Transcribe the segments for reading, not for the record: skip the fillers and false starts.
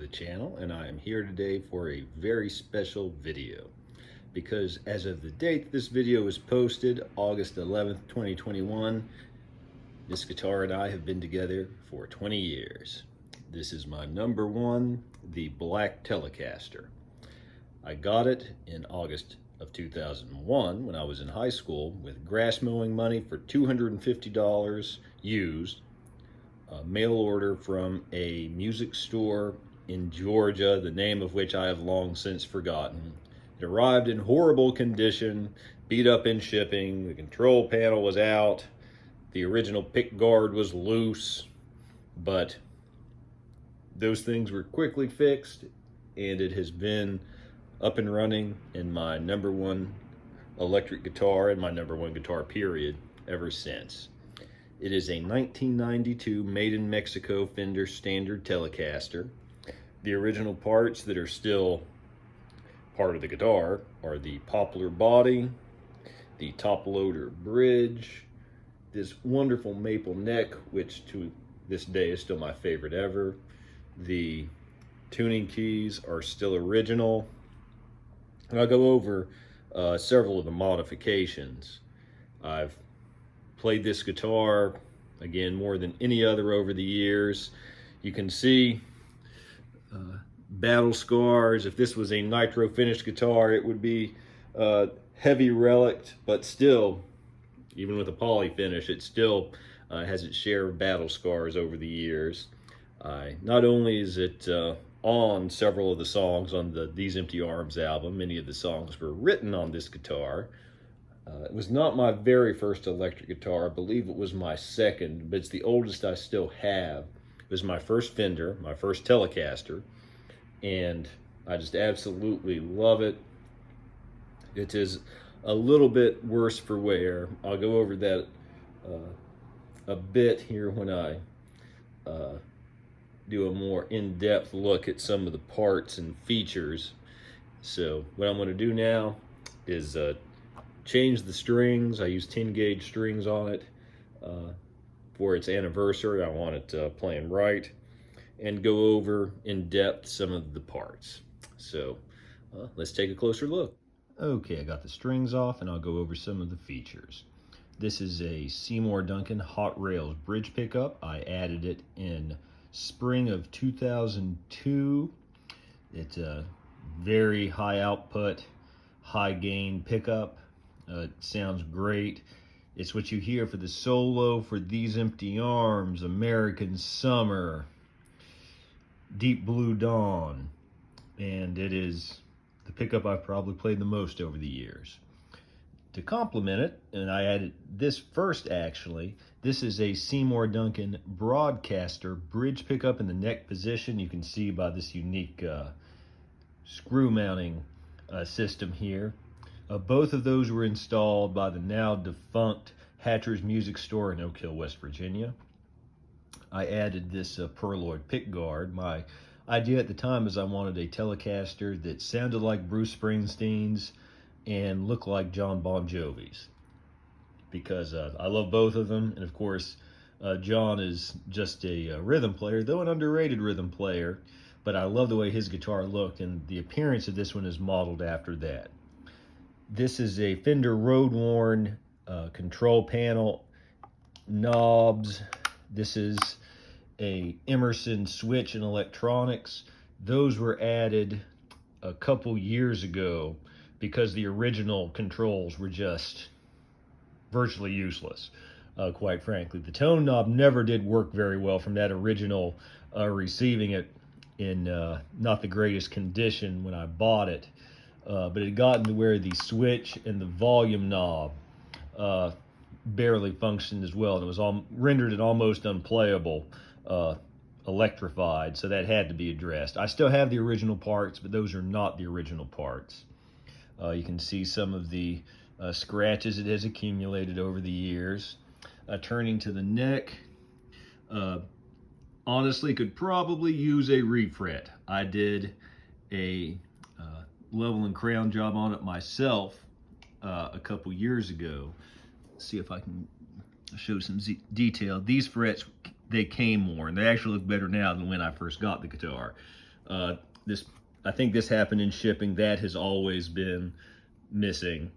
the channel, and I am here today for a very special video because as of the date this video was posted, August 11th, 2021, this guitar and I have been together for 20 years. This is my number one, the black Telecaster. I got it in August of 2001 when I was in high school with grass mowing money for $250 used. A mail order from a music store in Georgia, the name of which I have long since forgotten. It arrived in horrible condition, beat up in shipping. The control panel was out. The original pick guard was loose, but those things were quickly fixed, and it has been up and running in my number one electric guitar and my number one guitar period ever since. It is a 1992 made in Mexico Fender Standard Telecaster. The original parts that are still part of the guitar are the poplar body, the top loader bridge, this wonderful maple neck, which to this day is still my favorite ever. The tuning keys are still original. And I'll go over several of the modifications. I've played this guitar, again, more than any other over the years. You can see battle scars. If this was a nitro finished guitar, it would be heavy relic, but still, even with a poly finish, it still has its share of battle scars over the years. Not only is it on several of the songs on the These Empty Arms album, many of the songs were written on this guitar. It was not my very first electric guitar. I believe it was my second, but it's the oldest I still have. It was my first Fender, my first Telecaster, and I just absolutely love it. It is a little bit worse for wear. I'll go over that a bit here when I do a more in-depth look at some of the parts and features. So what I'm going to do now is change the strings. I use 10 gauge strings on it for its anniversary. I want it playing right, and go over in depth some of the parts. So let's take a closer look. Okay, I got the strings off, and I'll go over some of the features. This is a Seymour Duncan Hot Rails bridge pickup. I added it in spring of 2002. It's a very high output, high gain pickup. It sounds great. It's what you hear for the solo for These Empty Arms, American Summer, Deep Blue Dawn, and it is the pickup I've probably played the most over the years. To complement it, and I added this first actually, this is a Seymour Duncan Broadcaster bridge pickup in the neck position. You can see by this unique screw mounting system here. Both of those were installed by the now defunct Hatcher's Music Store in Oak Hill, West Virginia. I added this Perloy pick guard. My idea at the time is I wanted a Telecaster that sounded like Bruce Springsteen's and looked like John Bon Jovi's, because I love both of them. And of course, John is just a rhythm player, though an underrated rhythm player, but I love the way his guitar looked, and the appearance of this one is modeled after that. This is a Fender road-worn control panel, knobs. This is a Emerson switch and electronics. Those were added a couple years ago because the original controls were just virtually useless, quite frankly. The tone knob never did work very well from that original receiving it in not the greatest condition when I bought it. But it had gotten to where the switch and the volume knob barely functioned as well, and it was rendered it almost unplayable, electrified, so that had to be addressed. I still have the original parts, but those are not the original parts. You can see some of the scratches it has accumulated over the years. Turning to the neck, honestly could probably use a refret. I did a level and crown job on it myself a couple years ago. Let's see if I can show some detail. These frets, they came more, and they actually look better now than when I first got the guitar. I think this happened in shipping. That has always been missing.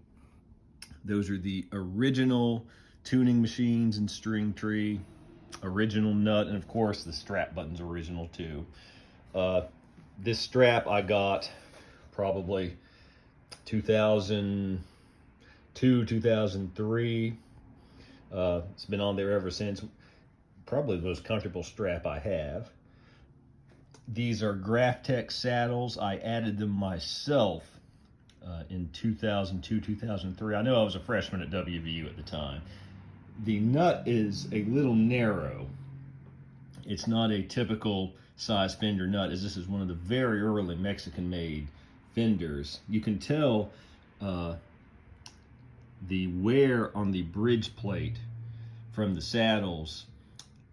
Those are the original tuning machines and string tree, original nut, and of course the strap button's original too. This strap I got probably 2002, 2003. It's been on there ever since. Probably the most comfortable strap I have. These are Graphtec saddles. I added them myself in 2002, 2003. I know I was a freshman at WVU at the time. The nut is a little narrow. It's not a typical size Fender nut, as this is one of the very early Mexican-made Fenders. You can tell the wear on the bridge plate from the saddles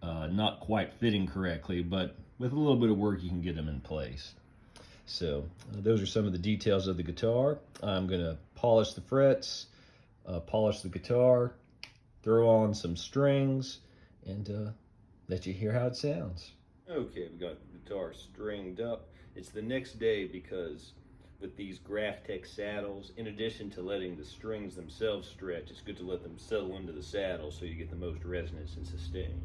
not quite fitting correctly, but with a little bit of work you can get them in place. So those are some of the details of the guitar. I'm gonna polish the frets, polish the guitar, throw on some strings, and let you hear how it sounds. Okay, we got the guitar stringed up. It's the next day because with these Graphtec saddles, in addition to letting the strings themselves stretch, it's good to let them settle into the saddle so you get the most resonance and sustain.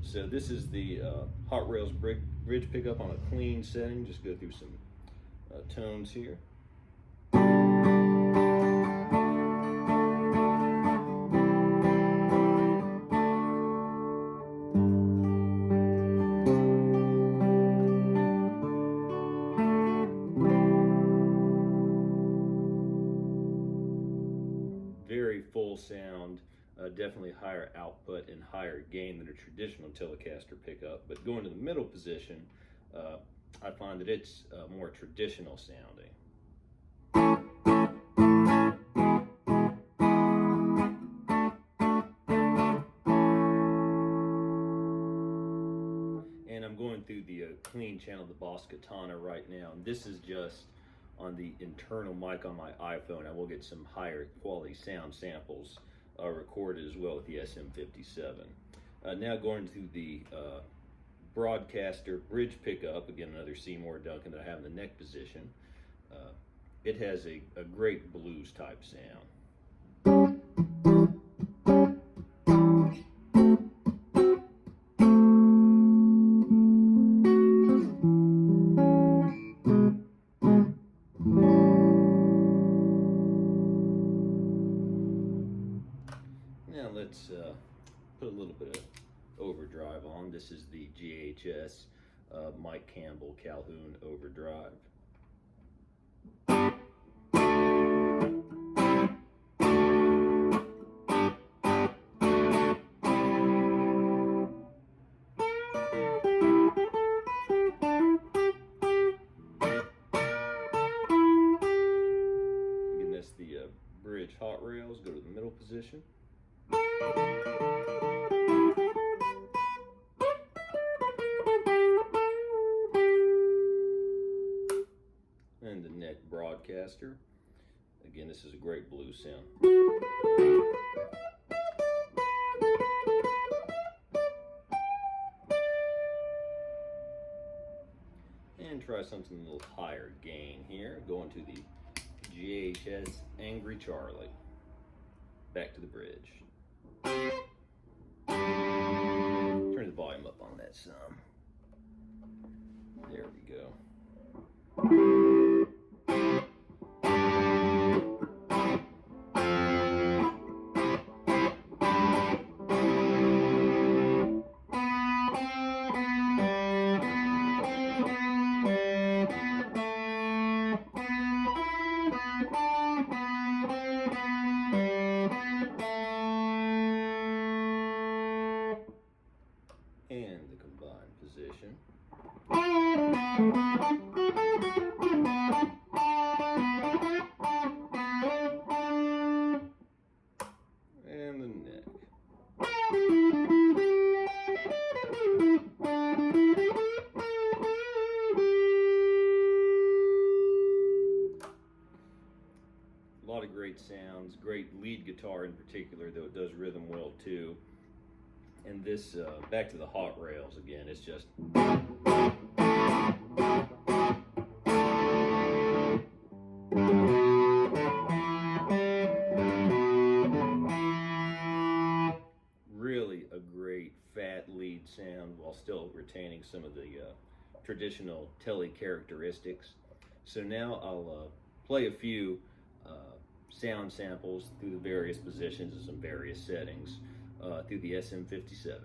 So this is the Hot Rails bridge pickup on a clean setting. Just go through some tones here. Very full sound. Definitely higher output and higher gain than a traditional Telecaster pickup, but going to the middle position, I find that it's more traditional sounding. And I'm going through the clean channel, the Boss Katana right now, and this is just on the internal mic on my iPhone. I will get some higher quality sound samples recorded as well with the SM57. Now going to the Broadcaster bridge pickup, again another Seymour Duncan that I have in the neck position. It has a great blues type sound. Now let's put a little bit of overdrive on. This is the GHS Mike Campbell Calhoun overdrive. Again, that's the bridge Hot Rails. Go to the middle position. And the neck Broadcaster. Again, this is a great blues sound. And try something a little higher gain here. Going to the GHS Angry Charlie. Back to the bridge. Turn the volume up on that some. There we go. And the combined position. And the neck. A lot of great sounds, great lead guitar in particular, though it does rhythm well too. And this, back to the Hot Rails again, it's just retaining some of the traditional tele characteristics. So now I'll play a few sound samples through the various positions and some various settings through the SM57.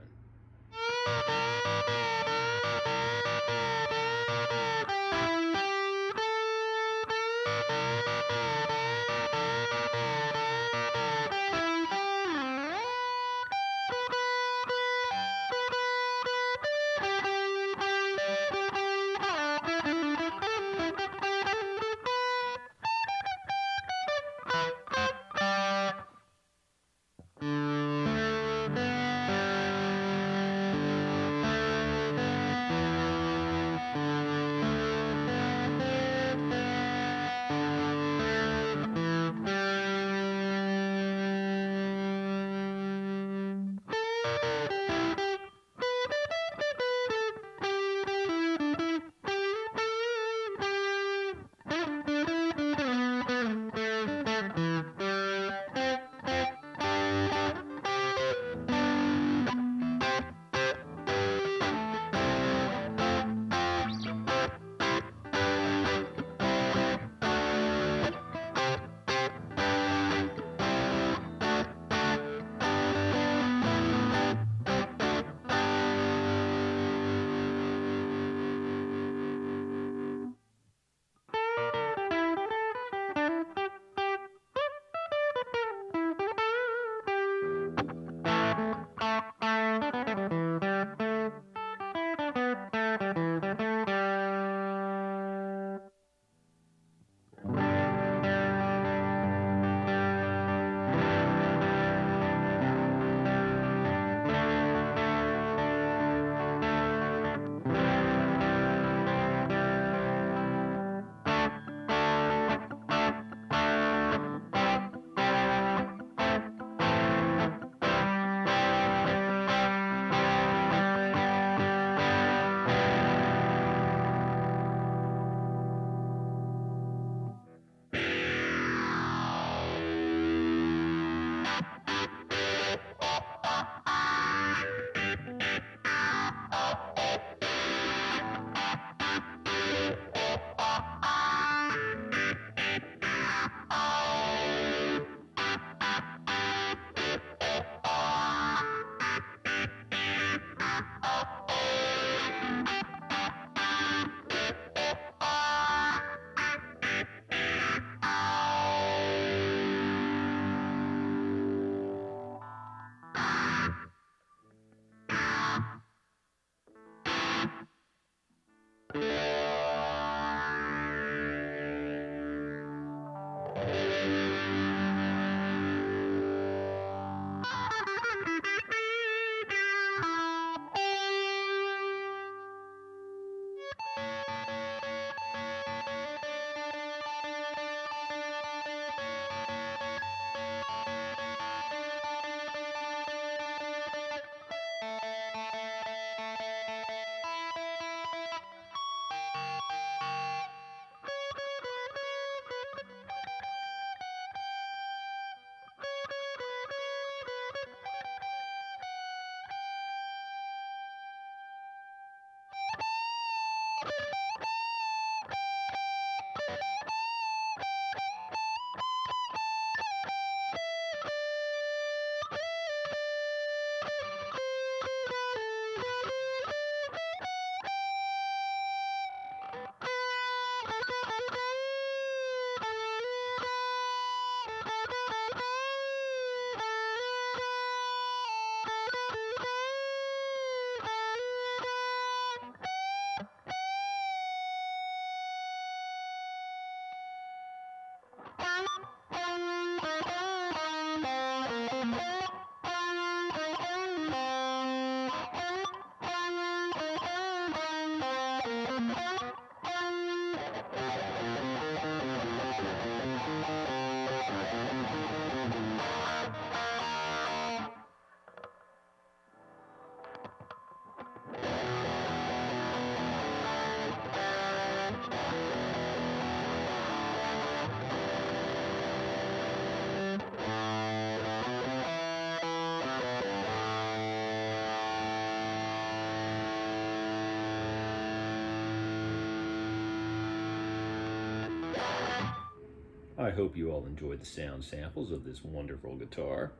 I hope you all enjoyed the sound samples of this wonderful guitar.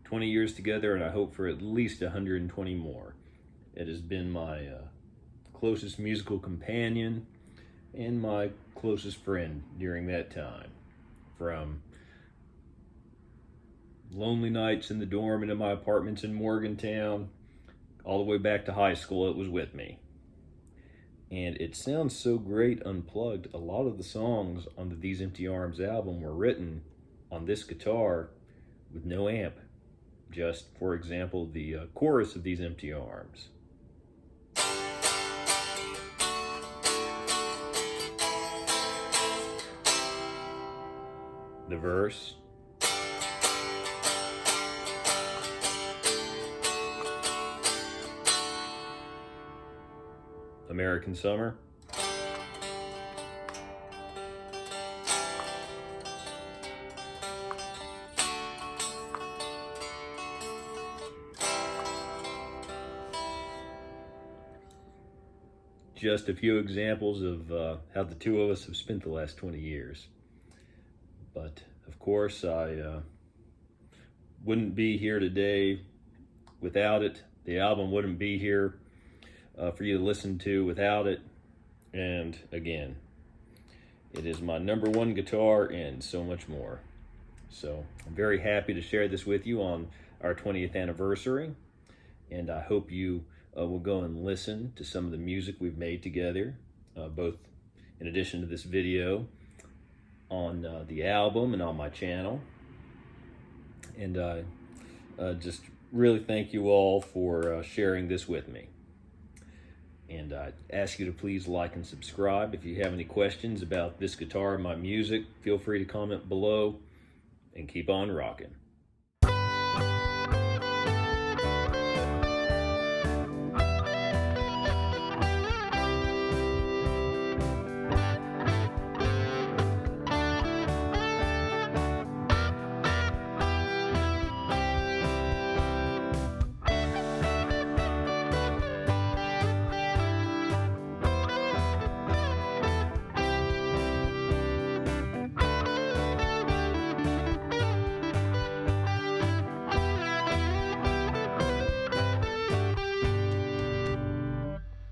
20 years together, and I hope for at least 120 more. It has been my closest musical companion and my closest friend during that time. From lonely nights in the dorm and in my apartments in Morgantown, all the way back to high school, it was with me. And it sounds so great unplugged. A lot of the songs on the These Empty Arms album were written on this guitar with no amp. Just, for example, the chorus of These Empty Arms. The verse. American Summer. Just a few examples of how the two of us have spent the last 20 years. But of course, I wouldn't be here today without it. The album wouldn't be here for you to listen to without it. And again, it is my #1 guitar and so much more. So I'm very happy to share this with you on our 20th anniversary. And I hope you will go and listen to some of the music we've made together, both in addition to this video, on the album and on my channel. And I just really thank you all for sharing this with me. And I ask you to please like and subscribe. If you have any questions about this guitar and my music, feel free to comment below, and keep on rocking.